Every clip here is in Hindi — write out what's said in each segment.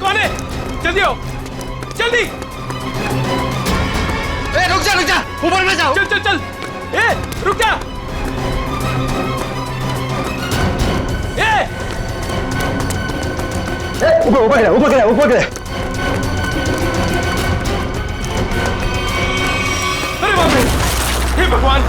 कौन है? जल्दी आओ, जल्दी। रुक जा, ऊपर में जाओ। चल चल चल, रुक जा। ऊपर गया। अरे बाप रे, हे भगवान।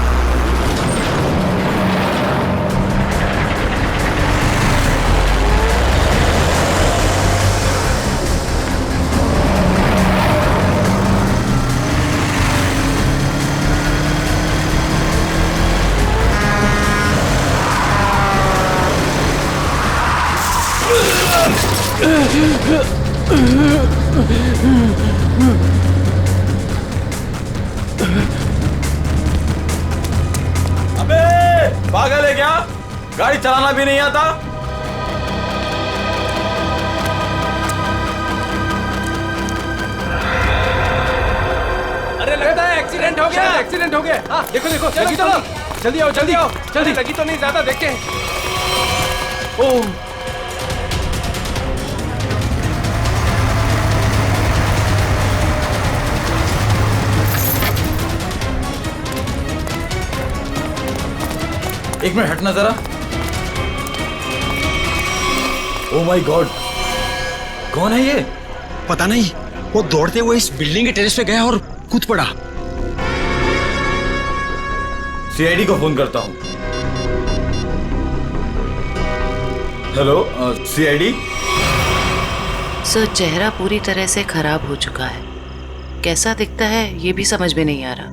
अबे पागल है क्या? गाड़ी चलाना भी नहीं आता? अरे लगता है एक्सीडेंट हो गया। एक्सीडेंट हो गया। हाँ देखो देखो, जल्दी चलो, जल्दी आओ, जल्दी आओ, जल्दी। लगी तो नहीं ज्यादा, देख के। ओह एक मिनट हटना जरा। ओह माय गॉड, कौन है ये? पता नहीं, वो दौड़ते हुए इस बिल्डिंग के टेरेस पे गया और कूद पड़ा। सीआईडी को फोन करता हूं। Hello CID. सर, चेहरा पूरी तरह से खराब हो चुका है। कैसा दिखता है ये भी समझ में नहीं आ रहा।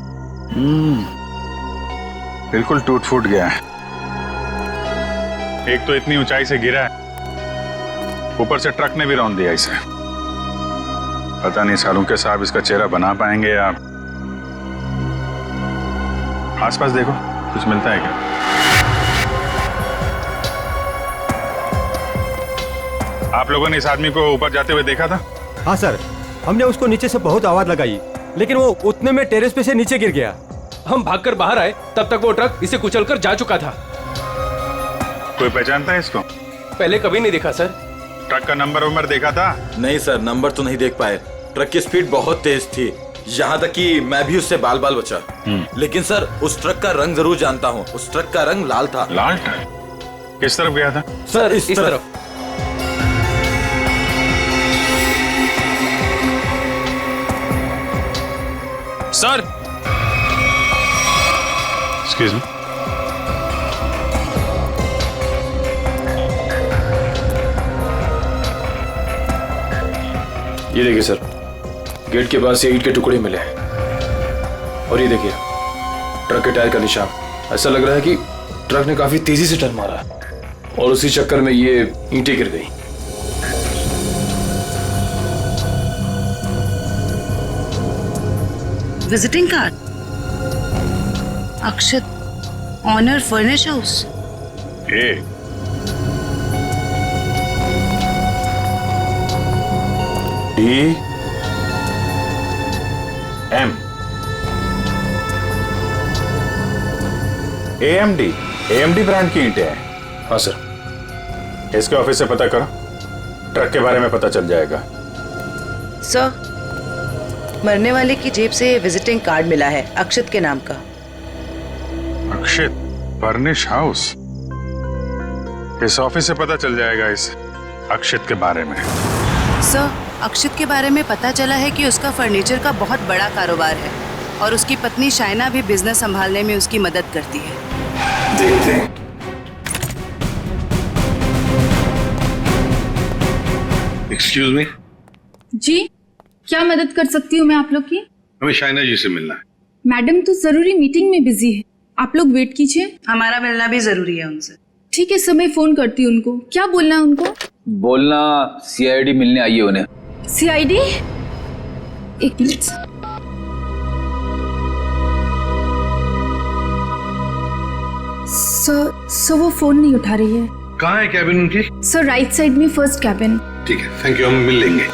बिल्कुल टूट फूट गया है। एक तो इतनी ऊंचाई से गिरा है, ऊपर से ट्रक ने भी रौंद दिया इसे। पता नहीं सालूके साहब इसका चेहरा बना पाएंगे या। आसपास देखो, कुछ मिलता है क्या? आप लोगों ने इस आदमी को ऊपर जाते हुए देखा था? हाँ सर, हमने उसको नीचे से बहुत आवाज लगाई, लेकिन वो उतने में टेरेस पे से नीचे गिर गया। हम भागकर बाहर आए, तब तक वो ट्रक इसे कुचलकर जा चुका था। कोई पहचानता है इसको? पहले कभी नहीं देखा सर। ट्रक का नंबर देखा था? नहीं सर, नंबर तो नहीं देख पाए। ट्रक की स्पीड बहुत तेज थी, यहाँ तक कि मैं भी उससे बाल बाल बचा। लेकिन सर, उस ट्रक का रंग जरूर जानता हूँ। उस ट्रक का रंग लाल था। लाल ट्रक? किस तरफ गया था? सर इस तरफ। Sir excuse me. ये देखिए सर, गेट के पास से ईंट के टुकड़े मिले हैं। और ये देखिए ट्रक के टायर का निशान। ऐसा लग रहा है कि ट्रक ने काफी तेजी से टर्न मारा और उसी चक्कर में ये ईंटें गिर गई। Visiting card, Akshat, owner furnish house. DM AMD brand की ईंटें हैं। हाँ सर। इसके ऑफिस से पता करो, ट्रक के बारे में पता चल जाएगा। सर, मरने वाले की जेब से विजिटिंग कार्ड मिला है, अक्षत के नाम का। अक्षित फर्निश हाउस? इस ऑफिस से पता चल जाएगा इस अक्षित के बारे में। सर, अक्षित के बारे में पता चला है कि उसका फर्नीचर का बहुत बड़ा कारोबार है और उसकी पत्नी शाइना भी बिजनेस संभालने में उसकी मदद करती है। देखते हैं। Excuse me. जी, क्या मदद कर सकती हूँ मैं आप लोग की? हमें शाइना जी से मिलना है। मैडम तो जरूरी मीटिंग में बिजी है, आप लोग वेट कीजिए। हमारा मिलना भी जरूरी है उनसे। ठीक है सर, मैं फोन करती हूँ उनको। क्या बोलना है उनको? बोलना सीआईडी मिलने आई है उन्हें। सीआईडी? एक मिनट। सर वो फोन नहीं उठा रही है। कहाँ है कैबिन उनकी? सर राइट साइड में फर्स्ट कैबिन। ठीक है, थैंक यू, हम मिल लेंगे।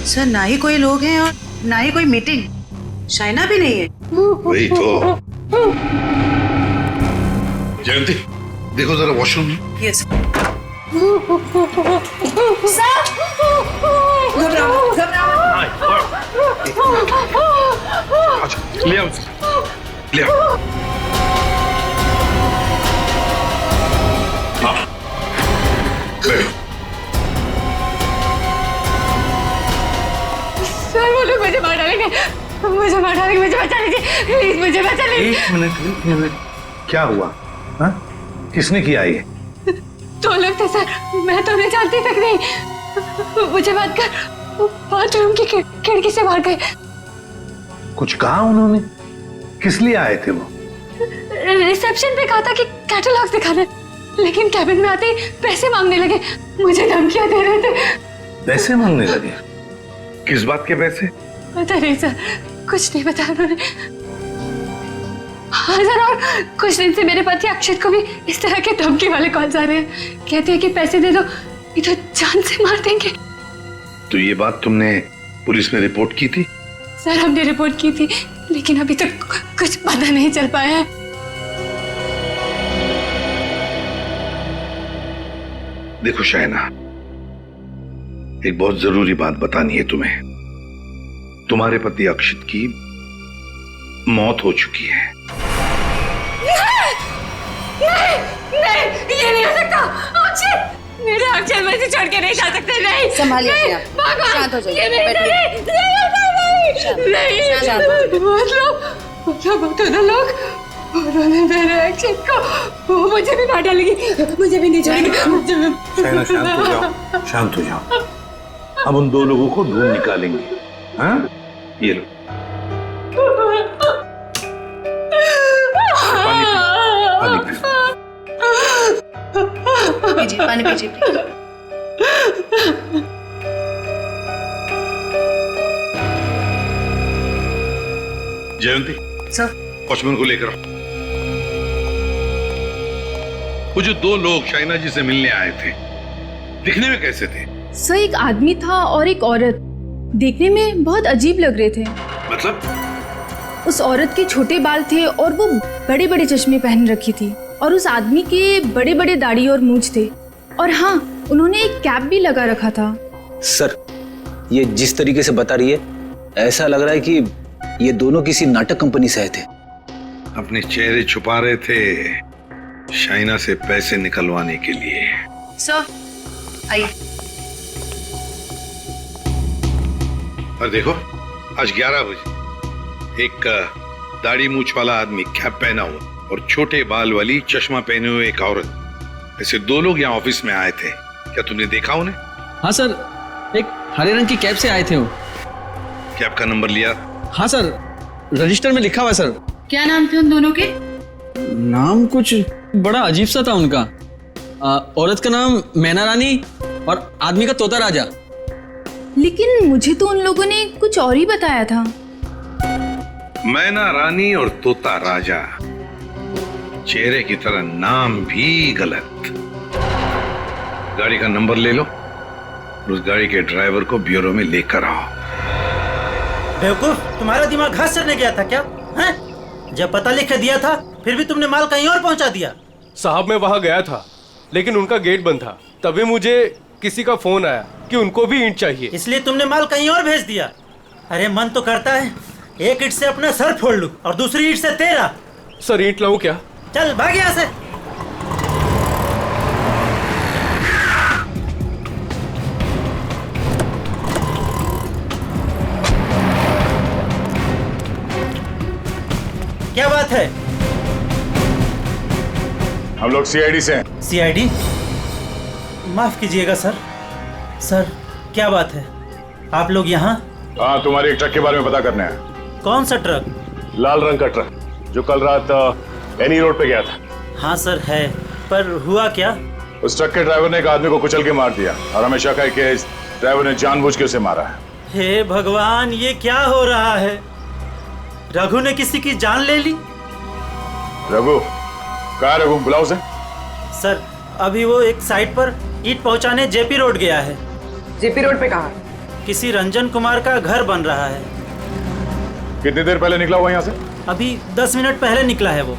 सर, ना ही कोई लोग हैं और ना ही कोई मीटिंग। शाइना भी नहीं है। वही तो, जयंती देखो जरा वॉशरूम में। यस अच्छा ले आओ ले आओ। हाँ बैठो। सर वो लोग मुझे मार डालेंगे, मुझे मार डालेंगे, मुझे बचा लीजिए प्लीज, मुझे बचा लीजिए। एक मिनट क्या हुआ? हाँ किसने किया ये? दो लोग थे सर, मैं तो उन्हें जानती तक नहीं। मुझे बात कर बाथरूम की खिड़की से मार गए। कुछ कहा उन्होंने? किस लिए आए थे वो? रिसेप्शन पे कहा था कि कैटलॉग्स दिखाना, लेकिन कैबिन में आते ही पैसे मांगने लगे, मुझे धमकियां दे रहे थे। पैसे मांगने लगे? किस बात के पैसे? पता नहीं सर, कुछ नहीं बताया उन्होंने। हाँ सर, और कुछ दिन से मेरे पति अक्षत को भी इस तरह के धमकी वाले कॉल्स आ रहे हैं। कहते हैं कि पैसे दे दो नहीं तो जान से मार देंगे। तो ये बात तुमने पुलिस में रिपोर्ट की थी? सर हमने रिपोर्ट की थी, लेकिन अभी तक कुछ पता नहीं चल पाया है। देखो शायना, एक बहुत जरूरी बात बतानी है तुम्हें। तुम्हारे पति अक्षित की मौत हो चुकी है। नहीं, नहीं, ये नहीं हो सकता। अक्षय, मेरे अक्षय मुझे छोड़ के नहीं जा सकते। नहीं, संभालिए नहीं, अपने आप। भगवान, शांत हो जाइए, ये नहीं, बैठिए। नहीं, शांत हो जाइए। मतलब दोनों लोग उन्होंने मेरे अक्षय को, वो मुझे भी मार डालेंगे, मुझे भी नहीं छोड़ेंगे। शायना शांत हो जाओ, शांत हो जाओ। हम उन दो लोगों को ढूंढ निकालेंगे। हाँ ये लो पानी पी। पीजिए, पानी पीजिए प्लीज। जयंती सर, वॉचमैन को लेकर आओ। वो जो दो लोग शाइना जी से मिलने आए थे, दिखने में कैसे थे? सर एक आदमी था और एक औरत, देखने में बहुत अजीब लग रहे थे। मतलब? उस औरत के छोटे बाल थे और वो बड़े बड़े चश्मे पहन रखी थी, और उस आदमी के बड़े बड़े दाढ़ी और मूंछ थे, और हाँ उन्होंने एक कैप भी लगा रखा था। सर ये जिस तरीके से बता रही है, ऐसा लग रहा है कि ये दोनों किसी नाटक कंपनी से आए थे। अपने चेहरे छुपा रहे थे शाइना से पैसे निकलवाने के लिए। सर आइए। और देखो आज 11 बजे एक दाढ़ी मूछ वाला आदमी कैप पहना हुआ और छोटे बाल वाली चश्मा पहने हुए एक औरत, ऐसे दो लोग यहाँ ऑफिस में आए थे। क्या तुमने देखा उन्हें? हाँ सर, एक हरे रंग की कैब से आए थे वो। कैब का नंबर लिया? हाँ सर, रजिस्टर में लिखा हुआ है सर। क्या नाम थे उन दोनों के? नाम कुछ बड़ा अजीब सा था उनका। औरत का नाम मैना रानी और आदमी का तोता राजा। लेकिन मुझे तो उन लोगों ने कुछ और ही बताया था। मैना रानी और तोता राजा, चेहरे की तरह नाम भी गलत। गाड़ी का नंबर ले लो और उस गाड़ी के ड्राइवर को ब्यूरो में लेकर आओ। बेवकूफ, तुम्हारा दिमाग घास चढ़ने गया था क्या? हैं? जब पता लिख के दिया था फिर भी तुमने माल कहीं और पहुंचा दिया। साहब मैं वहां गया था, लेकिन उनका गेट बंद था। तभी मुझे किसी का फोन आया कि उनको भी ईंट चाहिए, इसलिए तुमने माल कहीं और भेज दिया। अरे मन तो करता है एक ईंट से अपना सर फोड़ लूं और दूसरी ईंट से तेरा। सर ईंट लाऊं क्या? चल भाग यहाँ से। क्या बात है? हम लोग सीआईडी से हैं। सीआईडी? माफ कीजिएगा सर। सर क्या बात है, आप लोग यहाँ? हाँ, तुम्हारे एक ट्रक के बारे में पता करना है। कौन सा ट्रक? लाल रंग का ट्रक जो कल रात एनी रोड पे गया था। हाँ सर है, पर हुआ क्या? उस ट्रक के ड्राइवर ने एक आदमी को कुचल के मार दिया और हमें शक है कि इस ड्राइवर ने जानबूझ के उसे मारा है। हे भगवान, ये क्या हो रहा है? रघु ने किसी की जान ले ली? रघु? कहाँ रघु? बुलाओ उसे। सर अभी वो एक साइट पर ईंट पहुंचाने जेपी रोड गया है। जेपी रोड पे कहाँ? किसी रंजन कुमार का घर बन रहा है। कितनी देर पहले निकला हुआ यहाँ से? अभी 10 मिनट पहले निकला है वो।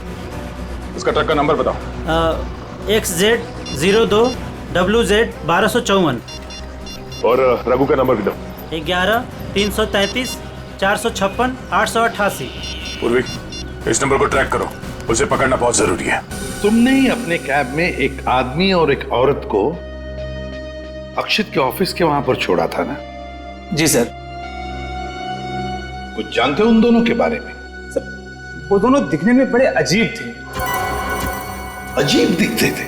उसका ट्रक का नंबर बताओ। XZ02 WZ 1254। और रघु का नंबर भी दो। 11 333 456 888। पूर्वी, इस नंबर को ट्रैक करो, उसे पकड़ना बहुत जरूरी है। तुमने ही अपने कैब में एक आदमी और एक औरत को अक्षित के ऑफिस के वहां पर छोड़ा था ना? जी सर। कुछ जानते हो उन दोनों के बारे में? सर, वो दोनों दिखने में बड़े अजीब थे। अजीब दिखते थे?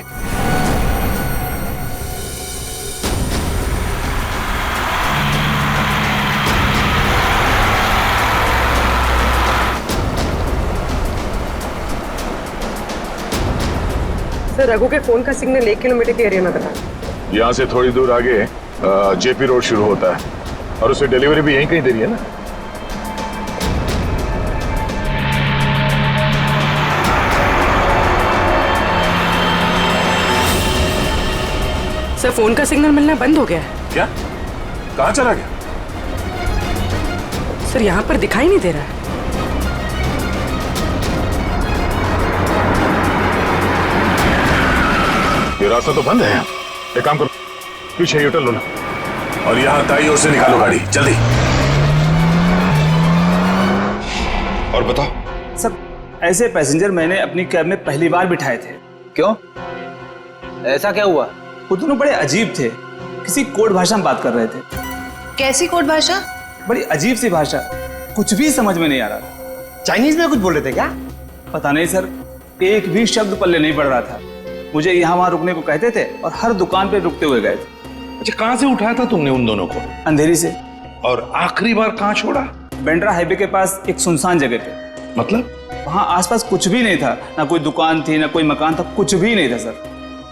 सर, रघु के फोन का सिग्नल 1 किलोमीटर के एरिया में बता। यहाँ से थोड़ी दूर आगे जेपी रोड शुरू होता है और उसकी डिलीवरी भी यहीं कहीं दे रही है ना? सर, फोन का सिग्नल मिलना बंद हो गया है। क्या? कहाँ चला गया? सर, यहाँ पर दिखाई नहीं दे रहा है। ये रास्ता तो बंद है। एक काम करो, पीछे यूटर्न लो ना और यहाँ दाईं ओर से निकालो गाड़ी, जल्दी। और बताओ। सर, ऐसे पैसेंजर मैंने अपनी कैब में पहली बार बिठाए थे। क्यों? ऐसा क्या हुआ? वो दोनों बड़े अजीब थे, किसी कोड भाषा में बात कर रहे थे। कैसी कोड भाषा? बड़ी अजीब सी भाषा, कुछ भी समझ में नहीं आ रहा। चाइनीज में कुछ बोल रहे थे क्या? पता नहीं सर, एक भी शब्द पल्ले नहीं पड़ रहा था। मुझे यहाँ वहां रुकने को कहते थे और हर दुकान पे रुकते हुए गए थे। अच्छा, कहाँ से उठाया था तुमने उन दोनों को? अंधेरी से। और आखिरी बार कहाँ छोड़ा? बेंड्रा हाईवे के पास एक सुनसान जगह पे। मतलब? वहाँ आसपास कुछ भी नहीं था, ना कोई दुकान थी ना कोई मकान था, कुछ भी नहीं था सर।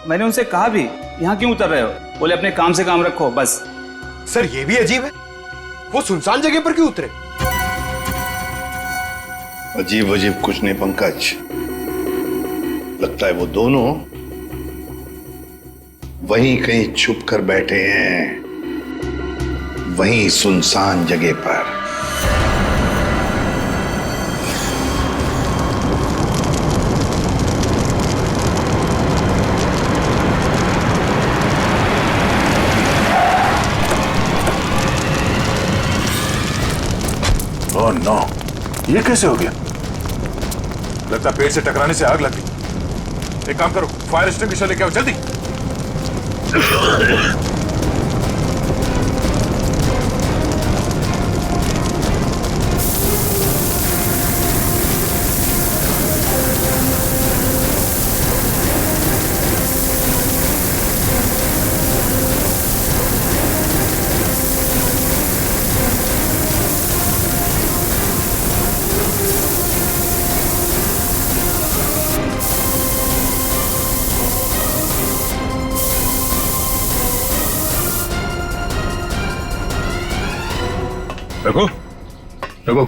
मैंने उनसे कहा भी, यहाँ क्यों उतर रहे हो? बोले अपने काम से काम रखो बस। सर, ये भी अजीब है, वो सुनसान जगह पर क्यों उतरे? अजीब अजीब कुछ नहीं पंकज, लगता है वो दोनों वहीं कहीं छुप कर बैठे हैं, वहीं सुनसान जगह पर। ओह नो, ये कैसे हो गया? लगता पेड़ से टकराने से आग लग गई। एक काम करो, फायर एक्सटिंग्विशर लेके आओ जल्दी। रघु, रघु,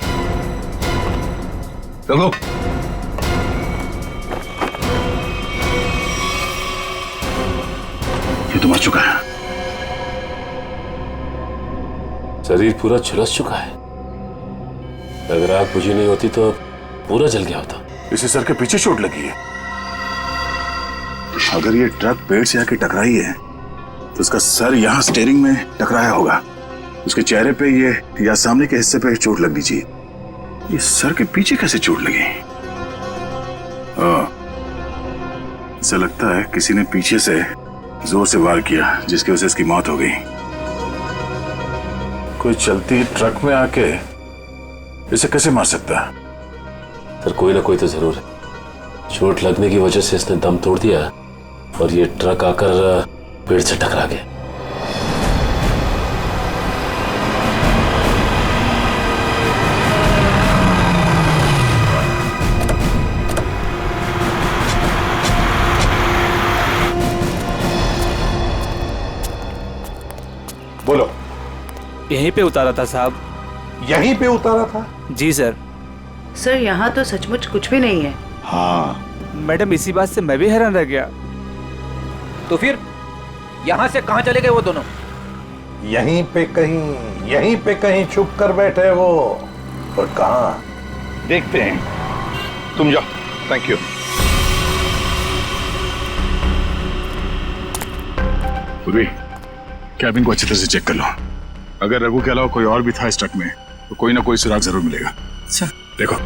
रघु, ये तो मर चुका है। शरीर पूरा झुलस चुका है। अगर आग बुझी नहीं होती तो पूरा जल गया होता। इसे सर के पीछे चोट लगी है। अगर ये ट्रक पेड़ से आके टकराई है तो उसका सर यहाँ स्टीयरिंग में टकराया होगा। उसके चेहरे पे ये या सामने के हिस्से पे चोट लगनी चाहिए। ये सर के पीछे कैसे चोट लगी? ऐसा लगता है किसी ने पीछे से जोर से वार किया, जिसकी वजह से इसकी मौत हो गई। कोई चलती ट्रक में आके इसे कैसे मार सकता है? सर, कोई ना कोई तो जरूर है। चोट लगने की वजह से इसने दम तोड़ दिया और ये ट्रक आकर पेड़ से टकरा गया। बोलो। यहीं पे उतारा था साहब। यहीं पे उतारा था? जी सर। सर, यहाँ तो सचमुच कुछ भी नहीं है। हाँ मैडम, इसी बात से मैं भी हैरान रह गया। तो फिर यहाँ से कहाँ चले गए वो दोनों? यहीं पे कहीं छुप कर बैठे वो। पर कहाँ देखते हैं। तुम जाओ। Thank you. पूर्वी, कैबिन को अच्छी तरह से चेक कर लो। अगर रघु के अलावा कोई और भी था इस ट्रक में तो कोई ना कोई सुराग जरूर मिलेगा। अच्छा देखो।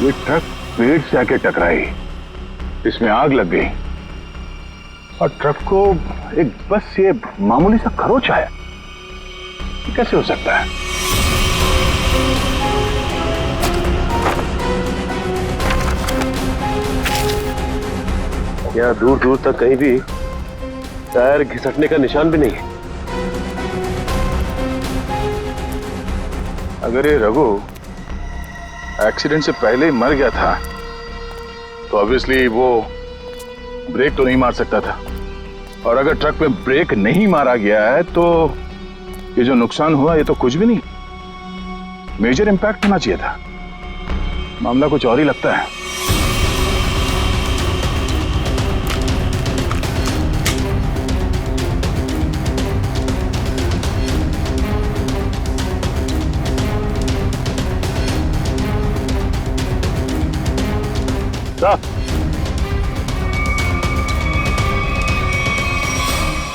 ये ट्रक पेड़ से आके टकराई, इसमें आग लग गई और ट्रक को एक बस ये मामूली सा खरोच आया। ये कैसे हो सकता है? यहाँ दूर दूर तक कहीं भी टायर घिसटने का निशान भी नहीं है। अगर ये रघु एक्सीडेंट से पहले ही मर गया था तो ऑब्वियसली वो ब्रेक तो नहीं मार सकता था, और अगर ट्रक में ब्रेक नहीं मारा गया है तो ये जो नुकसान हुआ ये तो कुछ भी नहीं, मेजर इंपैक्ट होना चाहिए था। मामला कुछ और ही लगता है।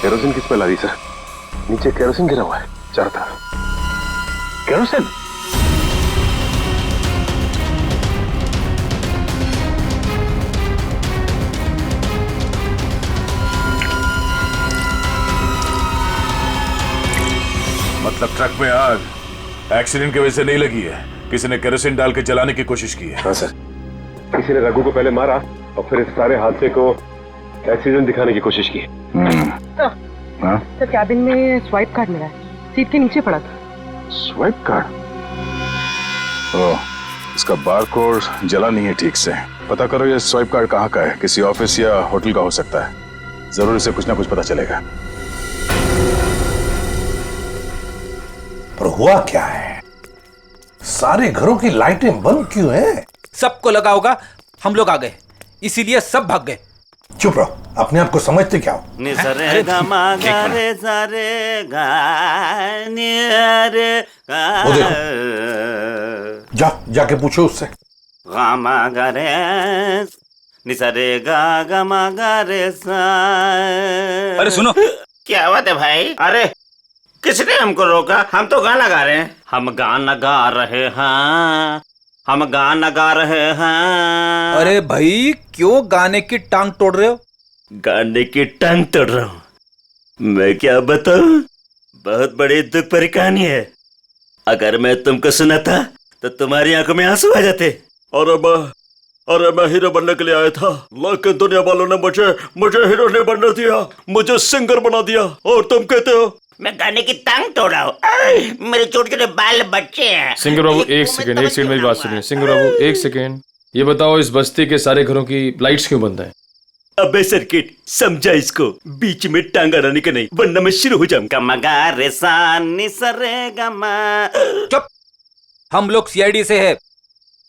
केरोसिन किस पे ला दी सर? नीचे केरोसिन गिरा हुआ है चारों तरफ। केरोसिन? मतलब ट्रक में आग एक्सीडेंट की वजह से नहीं लगी है, किसी ने केरोसिन डाल के जलाने की कोशिश की है। हाँ सर, किसी ने रघु को पहले मारा और फिर इस सारे हादसे को एक्सीडेंट दिखाने की कोशिश की। तो कैबिन में स्वाइप कार्ड मिला है, सीट के नीचे पड़ा था। Swipe card? ओह, इसका बारकोड जला नहीं है ठीक से। पता करो ये स्वाइप कार्ड कहाँ का है, किसी ऑफिस या होटल का हो सकता है। जरूर इसे कुछ ना कुछ पता चलेगा। पर हुआ क्या है? सारे घरों की लाइटें बंद क्यों हैं? सबको लगा होगा हम लोग आ गए, इसीलिए सब भाग गए। चुप रहो, अपने आप को समझते क्या हो? वो देखो, जाके पूछो उससे। अरे सुनो, क्या बात है भाई? अरे किसने हमको रोका? हम तो गाना गा रहे हैं। हम गाना गा रहे हैं, हम गाना गा रहे हैं। अरे भाई क्यों गाने की टांग तोड़ रहे हो? गाने की टांग तोड़ रहा हूँ? मैं क्या बताऊं, बहुत बड़ी दुख भरी कहानी है। अगर मैं तुमको सुनाता तो तुम्हारी आंखों में आंसू आ जाते। अरे मैं हीरो बनने के लिए आया था, लेकिन दुनिया वालों ने मुझे हीरो नहीं बनने दिया, मुझे सिंगर बना दिया। और तुम कहते हो मैं गाने की टांग तोड़ रहा हूँ? मेरे छोटे छोटे बाल बच्चे हैं। सिंगर बाबू एक सेकंड मेरी बात सुनिए। सिंगर बाबू एक सेकंड, ये बताओ इस बस्ती के सारे घरों की लाइट्स क्यों बंद है? अबे सर्किट, समझा इसको, बीच में टांग अड़ाने का नहीं, वरना मैं शुरू हो जाऊंगा। मगा रे सा नि सा रे गा मा। चुप, हम लोग सीआईडी से है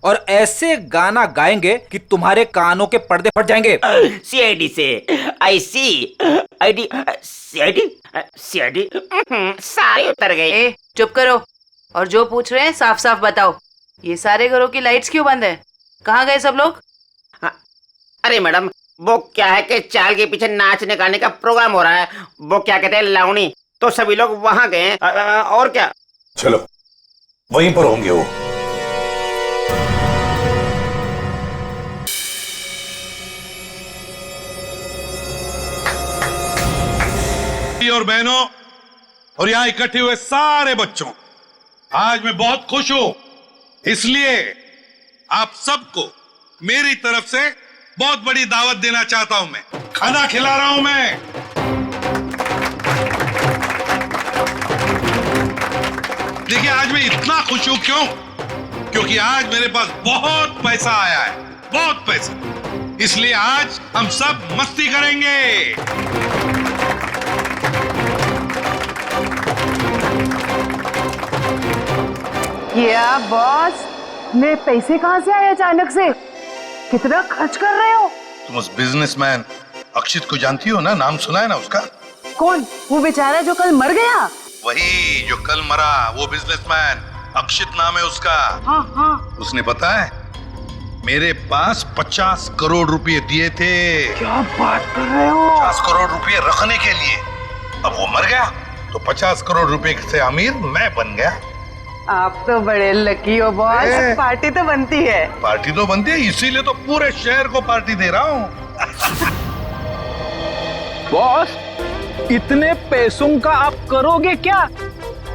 और ऐसे गाना गाएंगे कि तुम्हारे कानों के पर्दे फट जाएंगे। सीआईडी से? आई सी आईडी सीआईडी सारे उतर गए। चुप करो और जो पूछ रहे हैं साफ साफ बताओ। ये सारे घरों की लाइट्स क्यों बंद है? कहाँ गए सब लोग? अरे मैडम, वो क्या है कि चाल के पीछे नाचने गाने का प्रोग्राम हो रहा है, वो क्या कहते हैं लावणी, तो सभी लोग वहां गए। और क्या? चलो वहीं पर होंगे वो। और बहनों और यहां इकट्ठे हुए सारे बच्चों, आज मैं बहुत खुश हूं, इसलिए आप सबको मेरी तरफ से बहुत बड़ी दावत देना चाहता हूं। मैं खाना खिला रहा हूं। मैं देखिए आज मैं इतना खुश हूं क्यों? क्योंकि आज मेरे पास बहुत पैसा आया है, बहुत पैसा। इसलिए आज हम सब मस्ती करेंगे। क्या बॉस, इतने पैसे कहाँ से आए अचानक से? कितना खर्च कर रहे हो? तुम उस बिजनेसमैन अक्षित को जानती हो ना? नाम सुना है ना उसका? कौन? वो बेचारा जो कल मर गया? वही जो कल मरा, वो बिजनेसमैन अक्षित नाम है उसका। हाँ हाँ। उसने पता है मेरे पास 50 करोड़ रुपए दिए थे। क्या बात कर रहे हो? 50 करोड़ रुपए रखने के लिए। अब वो मर गया तो 50 करोड़ रुपए से अमीर मैं बन गया। आप तो बड़े लकी हो बॉस। पार्टी तो बनती है। पार्टी तो बनती है, इसीलिए तो पूरे शहर को पार्टी दे रहा हूँ। बॉस, इतने पैसों का आप करोगे क्या?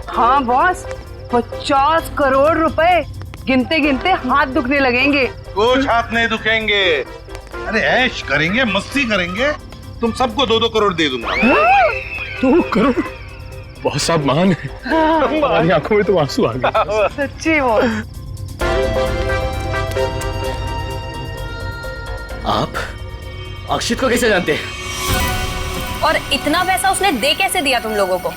हाँ बॉस, 50 करोड़ रुपए गिनते गिनते हाथ दुखने लगेंगे। कुछ हाथ नहीं दुखेंगे। अरे ऐश करेंगे, मस्ती करेंगे। तुम सबको 2-2 करोड़ दे दूंगा। 2 करोड़? बहुत साहब महान है। हमारी आंखों में तो आंसू आ गए। सच्ची वो। आप अक्षित को कैसे जानते हैं? और इतना पैसा उसने दे कैसे दिया तुम लोगों को?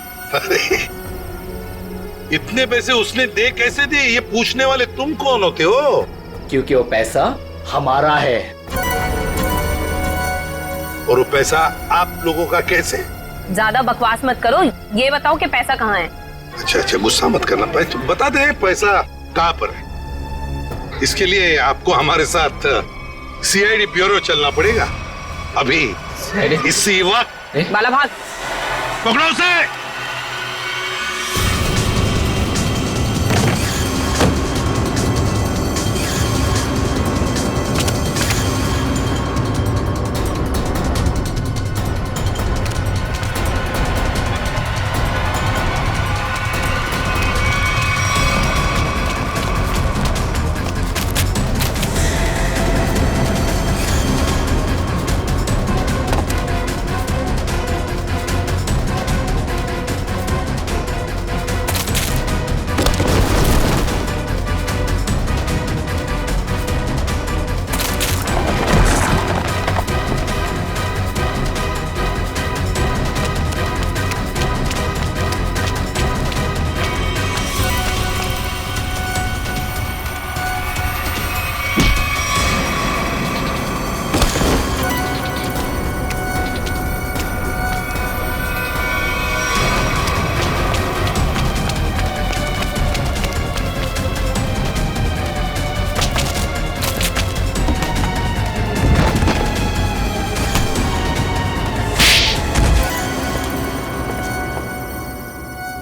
इतने पैसे उसने दे कैसे दिए, ये पूछने वाले तुम कौन होते हो? क्योंकि वो पैसा हमारा है। और वो पैसा आप लोगों का कैसे? ज्यादा बकवास मत करो, ये बताओ कि पैसा कहाँ है? अच्छा, गुस्सा मत करना। पैसा बता दे, पैसा कहाँ पर है। इसके लिए आपको हमारे साथ सीआईडी ब्यूरो चलना पड़ेगा। अभी इसी वक्त। बाला भाग। पकड़ो उसे।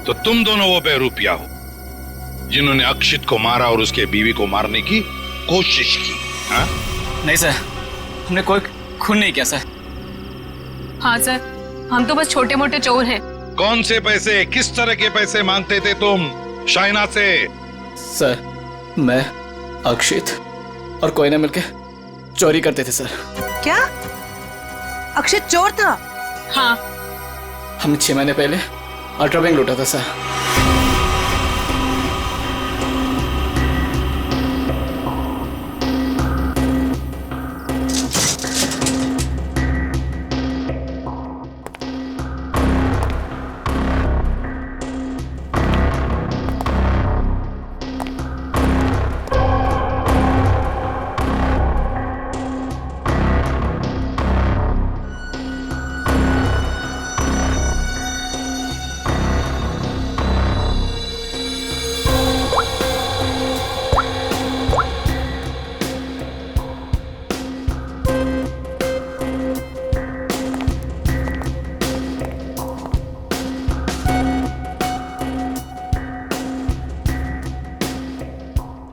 तो तुम दोनों वो बेरूपिया हो जिन्होंने अक्षित को मारा और उसके बीवी को मारने की कोशिश की। हाँ? नहीं सर, हमने कोई खून नहीं किया सर। हाँ सर, हम तो बस छोटे मोटे चोर हैं। कौन से पैसे, किस तरह के पैसे मांगते थे तुम शाइना से? सर, मैं अक्षित और कोयना मिलके चोरी करते थे सर। क्या? अक्षित चोर था? हाँ। हमने 6 महीने पहले अल्ट्रा बैंक लूटा था सर।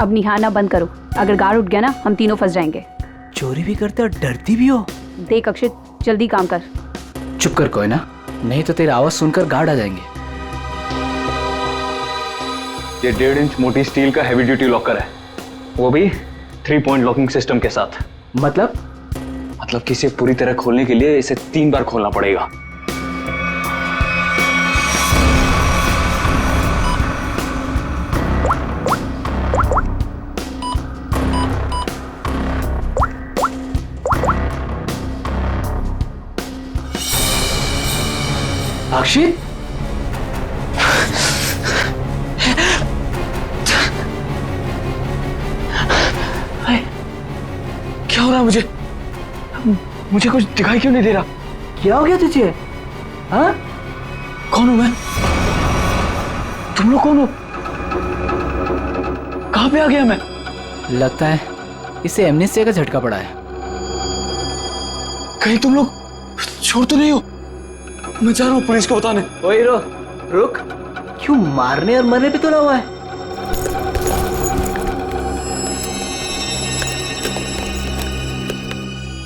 अब निहारना बंद करो, अगर गार्ड उठ गया ना हम तीनों फंस जाएंगे। चोरी भी करते और डरती भी हो। देख अक्षित, जल्दी काम कर। चुप कर कोयना, नहीं तो तेरी आवाज सुनकर गार्ड आ जाएंगे। ये 1.5 इंच मोटी स्टील का हैवी ड्यूटी लॉकर है, वो भी 3 पॉइंट लॉकिंग सिस्टम के साथ। मतलब कि इसे पूरी तरह खोलने के लिए इसे 3 बार खोलना पड़ेगा। अक्षित, रहा मुझे, मुझे कुछ दिखाई क्यों नहीं दे रहा? क्या हो गया तुझे? हाँ? कौन हूं मैं? तुम लोग कौन हो? कहां पे आ गया मैं? लगता है इसे एमनेस्टिया का झटका पड़ा है। कहीं तुम लोग छोड़ तो नहीं हो? मैं जा रहा हूँ पुलिस को बताने। ओए हीरो, रुक। क्यों मारने और मरने पे तुला हुआ है?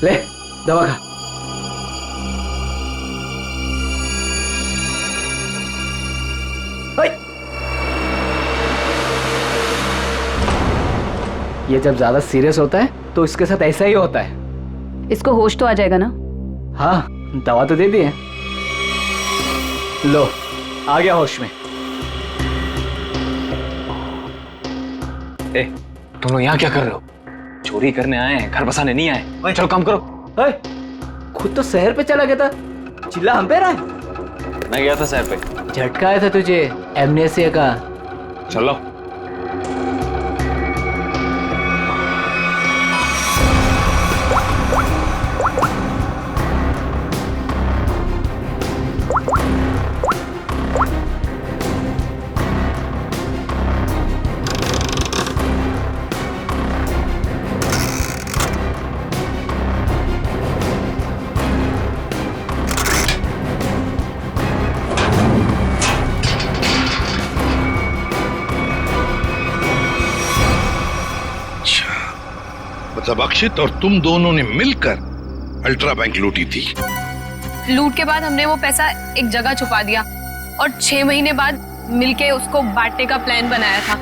ले दवा खा। ये जब ज्यादा सीरियस होता है तो इसके साथ ऐसा ही होता है। इसको होश तो आ जाएगा ना? हाँ, दवा तो दे दी है। लो, आ गया होश में। ए, तुम लोग यहाँ क्या कर रहे हो? चोरी करने आए हैं, घर बसाने नहीं आए। चलो काम करो। खुद तो शहर पे चला गया था, चिल्ला हम पे रहा है। मैं गया था शहर पे। झटका आया था तुझे एमनेस्टिया का। चलो। मतलब अक्षित और तुम दोनों ने मिलकर अल्ट्रा बैंक लूटी थी। लूट के बाद हमने वो पैसा एक जगह छुपा दिया और 6 महीने बाद मिलके उसको बांटने का प्लान बनाया था।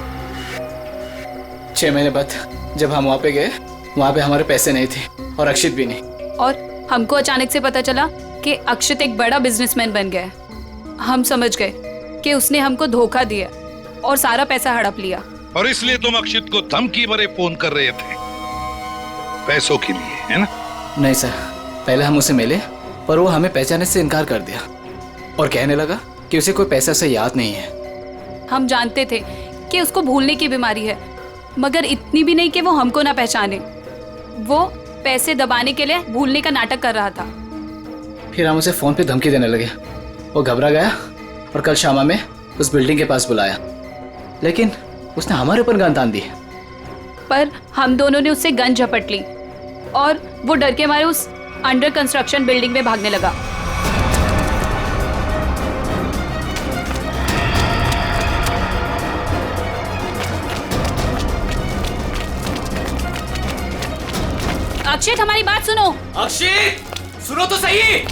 6 महीने बाद जब हम वहाँ पे गए, वहाँ पे हमारे पैसे नहीं थे और अक्षित भी नहीं। और हमको अचानक से पता चला कि अक्षित एक बड़ा बिजनेसमैन बन गया है। हम समझ गए कि उसने हमको धोखा दिया और सारा पैसा हड़प लिया। और इसलिए तुम अक्षित को धमकी भरे फोन कर रहे थे पैसों के लिए, है ना? नहीं सर, पहले हम उसे मिले पर वो हमें पहचानने से इनकार कर दिया और कहने लगा कि उसे कोई पैसा से याद नहीं है। हम जानते थे कि उसको भूलने की बीमारी है, मगर इतनी भी नहीं कि वो हमको ना पहचाने। वो पैसे दबाने के लिए भूलने का नाटक कर रहा था। फिर हम उसे फोन पे धमकी देने लगे। वो घबरा गया और कल शाम में उस बिल्डिंग के पास बुलाया, लेकिन उसने हमारे ऊपर गन तान दी। पर हम दोनों ने उससे गन झपट ली और वो डर के मारे उस अंडर कंस्ट्रक्शन बिल्डिंग में भागने लगा। अक्षित, हमारी बात सुनो। अक्षित, सुनो तो सही।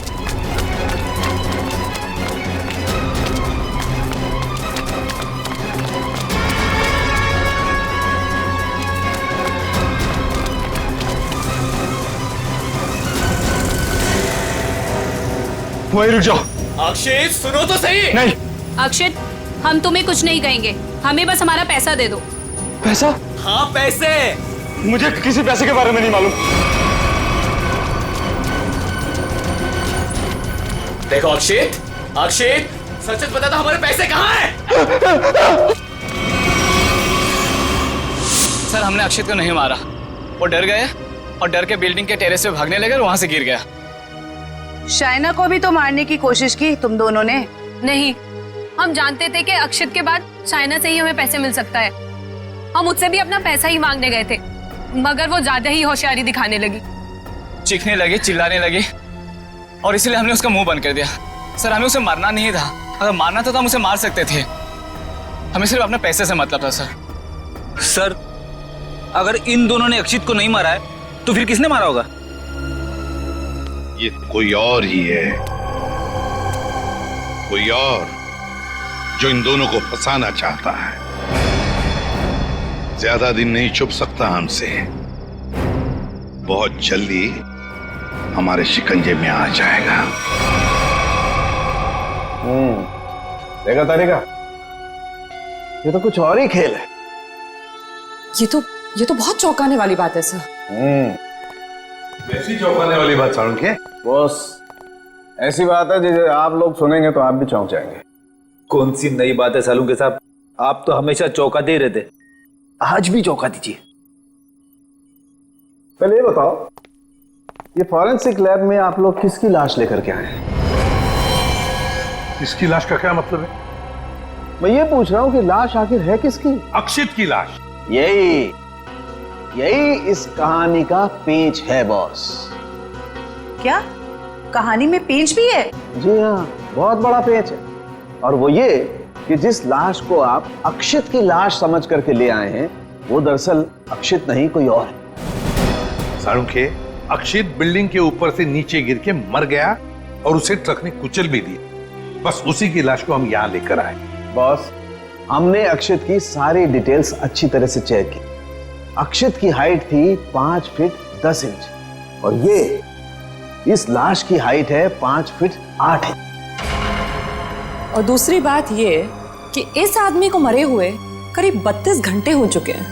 वहीं रुक जाओ। अक्षित, सुनो तो सही। नहीं। अक्षित, हम तुम्हें कुछ नहीं कहेंगे, हमें बस हमारा पैसा दे दो। पैसा? हाँ, पैसे। मुझे किसी पैसे के बारे में नहीं मालूम। देखो अक्षित, अक्षित, सच सच बता दो, हमारे पैसे कहाँ हैं? सर, हमने अक्षित को नहीं मारा। वो डर गए और डर के बिल्डिंग के टेरेस पे भागने लगे और वहां से गिर गया। शाइना को भी तो मारने की कोशिश की तुम दोनों ने। नहीं, हम जानते थे कि अक्षित के बाद शाइना से ही हमें पैसे मिल सकता है। हम उससे भी अपना पैसा ही मांगने गए थे, मगर वो ज्यादा ही होशियारी दिखाने लगी। चीखने लगी, चिल्लाने लगी और इसलिए हमने उसका मुंह बंद कर दिया। सर, हमें उसे मारना नहीं था। अगर मारना था तो हम उसे मार सकते थे। हमें सिर्फ अपने पैसे से मतलब था। सर, अगर इन दोनों ने अक्षित को नहीं मारा है तो फिर किसने मारा होगा? ये कोई और ही है, कोई और जो इन दोनों को फंसाना चाहता है। ज्यादा दिन नहीं छुप सकता हमसे, बहुत जल्दी हमारे शिकंजे में आ जाएगा। देखा तारिका, ये तो कुछ और ही खेल है। ये तो बहुत चौंकाने वाली बात है सर। ऐसी चौंकाने वाली बात सारुण के? बॉस, ऐसी बात है जिसे आप लोग सुनेंगे तो आप भी चौंक जाएंगे। कौन सी नई बात है सालून के साहब? आप तो हमेशा चौंकाते ही रहते, आज भी चौंका दीजिए। पहले ये बताओ ये फॉरेंसिक लैब में आप लोग किसकी लाश लेकर के आए हैं? इसकी लाश का क्या मतलब है? मैं ये पूछ रहा हूँ कि लाश आखिर है किसकी? अक्षित की लाश। यही इस कहानी का पेंच है बॉस। क्या कहानी में पेंच भी है? जी हाँ, बहुत बड़ा पेंच है। और वो ये कि जिस लाश को आप अक्षित की लाश समझ करके ले आए हैं, वो दरअसल अक्षित नहीं कोई और है। साळुंखे, अक्षित बिल्डिंग के ऊपर से नीचे गिर के मर गया और उसे ट्रक ने कुचल भी दिया। बस उसी की लाश को हम यहाँ लेकर आए। बॉस, हमने अक्षित की सारी डिटेल्स अच्छी तरह से चेक की। अक्षित की हाइट थी 5 फीट 10 इंच और ये इस लाश की हाइट है 5 फीट 8 इंच। और दूसरी बात ये कि इस आदमी को मरे हुए करीब 32 घंटे हो चुके हैं।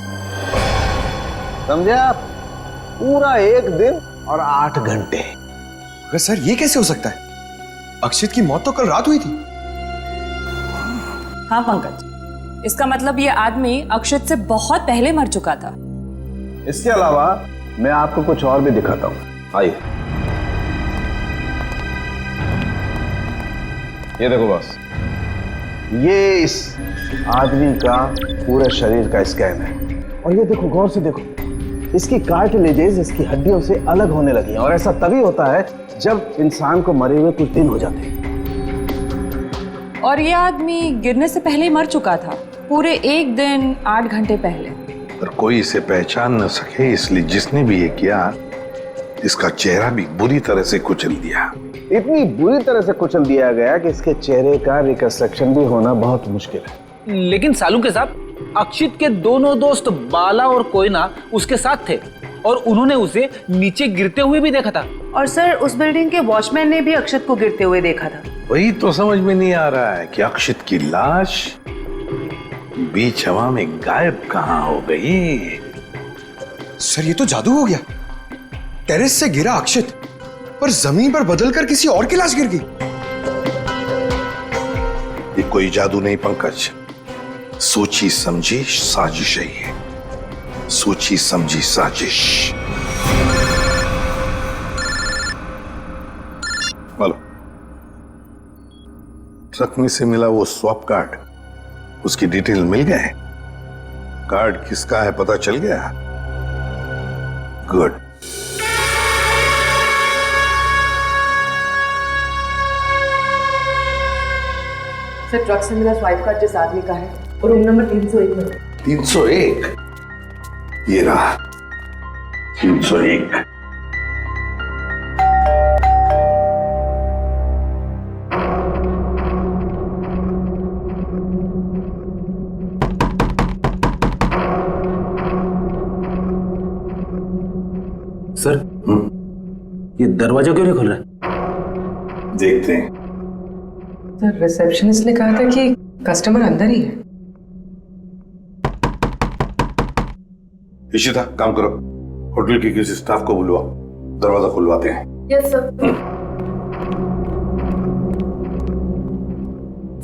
समझे आप? पूरा 1 दिन और 8 घंटे। अगर सर ये कैसे हो सकता है? अक्षित की मौत तो कल रात हुई थी। हाँ पंकज, इसका मतलब ये आदमी अक्षित से बहुत पहले मर चुका था। इसके अलावा मैं आपको कुछ और भी दिखाता हूं। आइए, ये देखो बॉस, ये इस आदमी का पूरे शरीर का स्कैन है। और ये देखो, गौर से देखो, इसकी कार्टिलेजेस इसकी हड्डियों से अलग होने लगी हैं। और ऐसा तभी होता है जब इंसान को मरे हुए कुछ दिन हो जाते हैं। और ये आदमी गिरने से पहले ही मर चुका था, पूरे 1 दिन 8 घंटे पहले। पर कोई इसे पहचान न सके, इसलिए जिसने भी ये किया इसका चेहरा भी बुरी तरह से कुचल दिया। इतनी बुरी तरह से कुचल दिया गया कि इसके चेहरे का रिकंस्ट्रक्शन भी होना बहुत मुश्किल है। लेकिन साळुंखे साहब, अक्षित के दोनों दोस्त बाला और कोयना उसके साथ थे और उन्होंने उसे नीचे गिरते हुए भी देखा था। और सर, उस बिल्डिंग के वॉचमैन ने भी अक्षित को गिरते हुए देखा था। वही तो समझ में नहीं आ रहा है कि अक्षित की लाश बीच हवा में गायब कहां हो गई। सर ये तो जादू हो गया। टेरेस से गिरा अक्षित, पर जमीन पर बदलकर किसी और की लाश गिर गई। ये कोई जादू नहीं पंकज, सोची समझी साजिश है ये। सोची समझी साजिश। बोलो, ट्रक में से मिला वो स्वैप कार्ड, उसकी डिटेल मिल गए? कार्ड किसका है पता चल गया? गुड। सर, ट्रक से मिला स्वाइप कार्ड जिस आदमी का है और रूम नंबर 301 में। 301? ये रहा 301। सर, ये दरवाजा क्यों नहीं खुल रहा है? देखते हैं। सर, रिसेप्शनिस्ट ने कहा था कि कस्टमर अंदर ही है। इशिता, काम करो, होटल के किसी स्टाफ को बुलवाओ, दरवाजा खुलवाते हैं। Yes sir.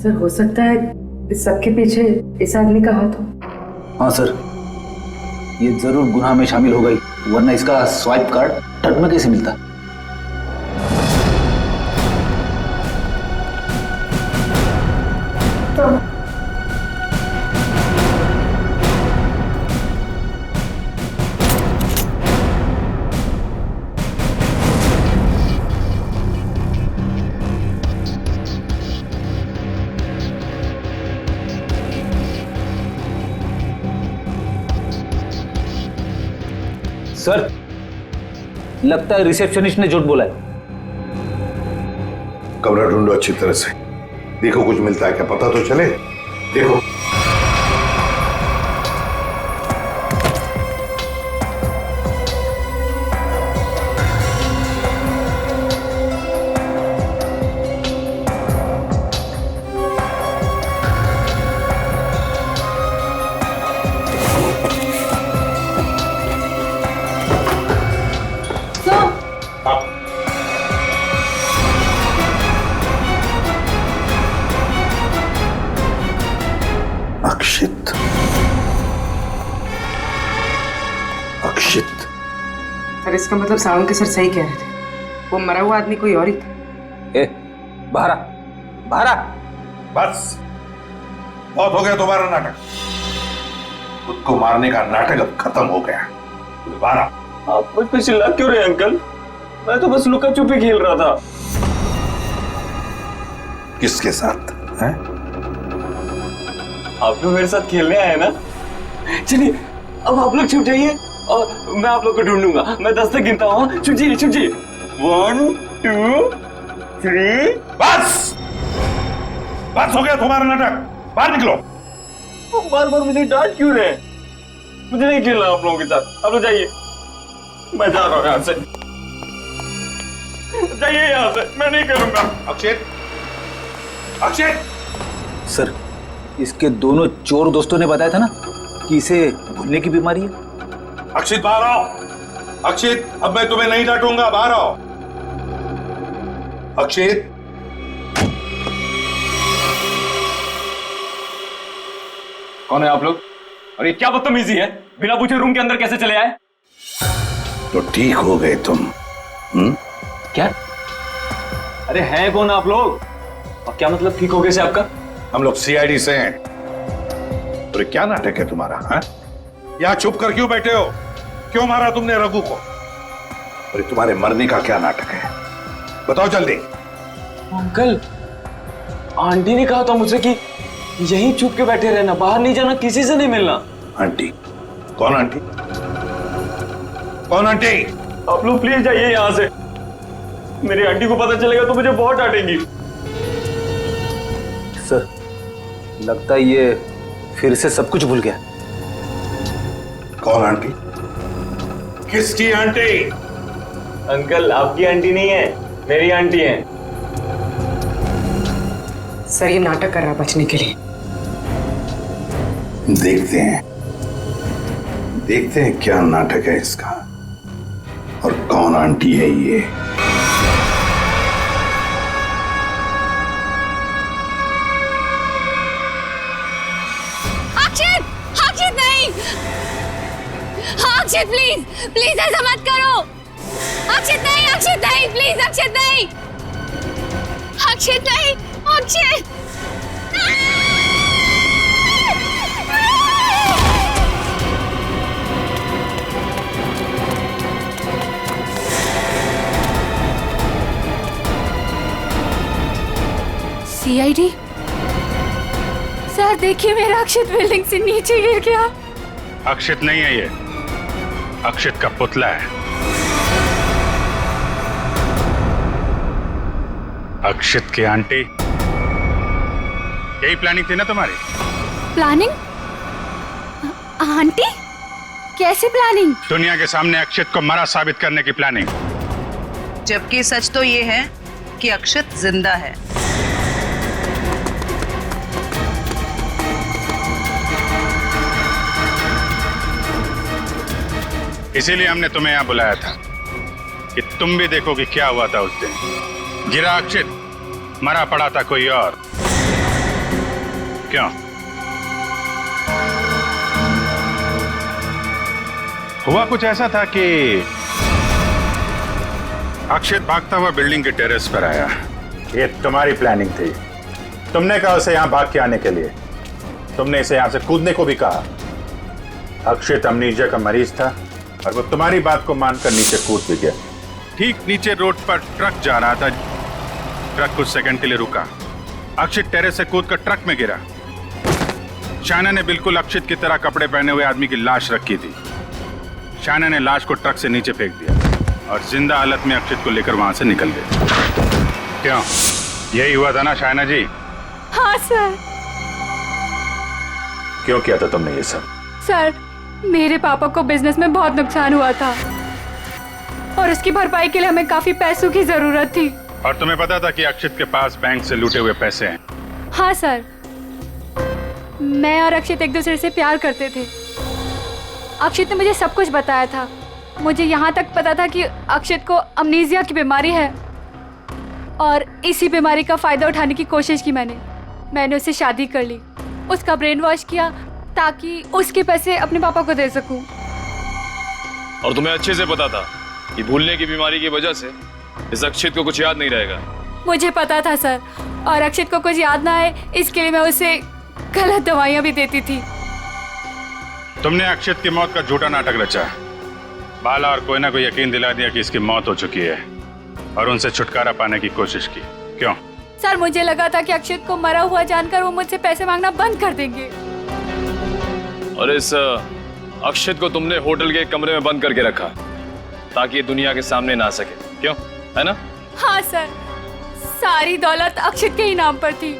सर, हो सकता है इस सबके पीछे इस आदमी का हाथ हो। हाँ सर, ये जरूर गुनाह में शामिल हो गई, वरना इसका स्वाइप कार्ड ट्रक में कैसे मिलता? सर, लगता है रिसेप्शनिस्ट ने झूठ बोला है। कमरा ढूंढो अच्छी तरह से, देखो कुछ मिलता है क्या, पता तो चले। देखो। पर इसका मतलब सावंत के सर सही कह रहे थे, वो मरा हुआ आदमी कोई और ही था। ए, बाहर आ, बाहर आ। बस बहुत हो गया तुम्हारा नाटक। खुद को मारने का नाटक अब खत्म हो गया। बाहर आ। आप मुझ पे चिल्ला क्यों रहे अंकल? मैं तो बस लुका छुपी खेल रहा था। किसके साथ हैं? आप तो मेरे साथ खेलने आए ना। चलिए अब आप लोग छुप जाइए और मैं आप लोग को ढूंढूंगा। मैं 10 तक गिनता हूँ। छुप जाइए, छुप जाइए। 1 2 3। बस बस हो गया तुम्हारा नाटक। बाहर निकलो। बार बार मुझे डांट क्यों रहे? मुझे नहीं खेलना आप लोगों के साथ। आप लोग जाइए, मैं जा रहा हूँ यहाँ से। जाइए यहाँ से, मैं नहीं खेलूंगा। अक्षित, अक्षित। सर, इसके दोनं चोर दोस्तों ने बताया था ना कि इसे भूलने की बीमारी है। अक्षित बाहर आओ। अक्षित, अब मैं तुम्हें नहीं डांटूंगा, बाहर आओ। अक्षित। कौन है आप लोग? और ये क्या बदतमीजी है? बिना पूछे रूम के अंदर कैसे चले आए? तो ठीक हो गए तुम। क्या? अरे हैं कौन आप लोग? और क्या मतलब ठीक हो गए से आपका? हम लोग सीआईडी से हैं। तो क्या नाटक है तुम्हारा? हाँ? यहाँ छुप कर क्यों बैठे हो? क्यों मारा तुमने रघु को? और तुम्हारे मरने का क्या नाटक है? बताओ जल्दी। अंकल, आंटी ने कहा था मुझसे कि यहीं छुप के बैठे रहना, बाहर नहीं जाना, किसी से नहीं मिलना। आंटी? कौन आंटी? कौन आंटी? आप लोग प्लीज जाइए यहाँ से। मेरी आंटी को पता चलेगा तो मुझे बहुत डांटेंगी। सर, लगता है ये फिर से सब कुछ भूल गया। कौन आंटी? किसकी आंटी? अंकल, आपकी आंटी नहीं है, मेरी आंटी है। सर ये नाटक कर रहा है बचने के लिए। देखते हैं क्या नाटक है इसका और कौन आंटी है ये। अक्षित, अक्षित नहीं, अक्षित प्लीज, प्लीज ऐसा मत करो। अक्षित नहीं, अक्षित नहीं, प्लीज अक्षित नहीं, अक्षित नहीं, अक्षित। सीआईडी सर, देखिए मेरा अक्षित बिल्डिंग से नीचे गिर गया। अक्षित नहीं है ये, अक्षित का पुतला है। अक्षित की आंटी, यही प्लानिंग थी ना तुम्हारी? प्लानिंग? आंटी? कैसे प्लानिंग? दुनिया के सामने अक्षित को मरा साबित करने की प्लानिंग। जबकि सच तो ये है कि अक्षित जिंदा है। इसीलिए हमने तुम्हें यहां बुलाया था कि तुम भी देखो कि क्या हुआ था उस दिन। गिरा अक्षित, मरा पड़ा था कोई और। क्यों? हुआ कुछ ऐसा था कि अक्षित भागता हुआ बिल्डिंग के टेरेस पर आया। ये तुम्हारी प्लानिंग थी। तुमने कहा उसे यहां भाग के आने के लिए। तुमने इसे यहां से कूदने को भी कहा। अक्षित अमनीजिया का मरीज था और वो तुम्हारी बात को मानकर नीचे कूद भी गया। ठीक नीचे रोड पर ट्रक जा रहा था। ट्रक कुछ सेकंड के लिए रुका। अक्षित टेरेस से कूदकर ट्रक में गिरा। शायना ने बिल्कुल अक्षित की तरह कपड़े पहने हुए आदमी की लाश रखी थी। शायना ने लाश को ट्रक से नीचे फेंक दिया और जिंदा हालत में अक्षित को लेकर वहां से निकल गई। क्यों? यही हुआ था ना शायना जी? हाँ सर। क्यों किया था तुमने ये सब? सर, मेरे पापा को बिजनेस में बहुत नुकसान हुआ था और उसकी भरपाई के लिए हमें काफी पैसों की जरूरत थी। और तुम्हें पता था कि अक्षित के पास बैंक से लूटे हुए पैसे हैं? हाँ सर, मैं और अक्षित एक दूसरे से प्यार करते थे। अक्षित ने मुझे सब कुछ बताया था। मुझे यहाँ तक पता था कि अक्षित को अमनीजिया की बीमारी है और इसी बीमारी का फायदा उठाने की कोशिश की मैंने उससे शादी कर ली, उसका ब्रेन वॉश किया ताकि उसके पैसे अपने पापा को दे सकूं। और तुम्हें अच्छे से पता था कि भूलने की बीमारी की वजह से इस अक्षित को कुछ याद नहीं रहेगा। मुझे पता था सर, और अक्षित को कुछ याद ना आए इसके लिए मैं उसे गलत दवाइयाँ भी देती थी। तुमने अक्षित की मौत का झूठा नाटक रचा। बाला और कोई ना कोई यकीन दिला दिया कि इसकी मौत हो चुकी है और उनसे छुटकारा पाने की कोशिश की। क्यों? सर मुझे लगा था कि अक्षित को मरा हुआ जानकर वो मुझसे पैसे मांगना बंद कर देंगे। और इस अक्षित को तुमने होटल के कमरे में बंद करके रखा ताकि ये दुनिया के सामने ना आ सके। क्यों? है ना? हाँ सर, सारी दौलत अक्षित के ही नाम पर थी,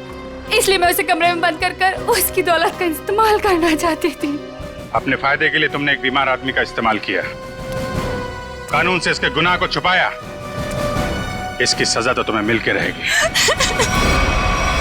इसलिए मैं उसे कमरे में बंद कर उसकी दौलत का इस्तेमाल करना चाहती थी। अपने फायदे के लिए तुमने एक बीमार आदमी का इस्तेमाल किया, कानून से इसके गुनाह को छुपाया। इसकी सजा तो तुम्हें मिलके रहेगी।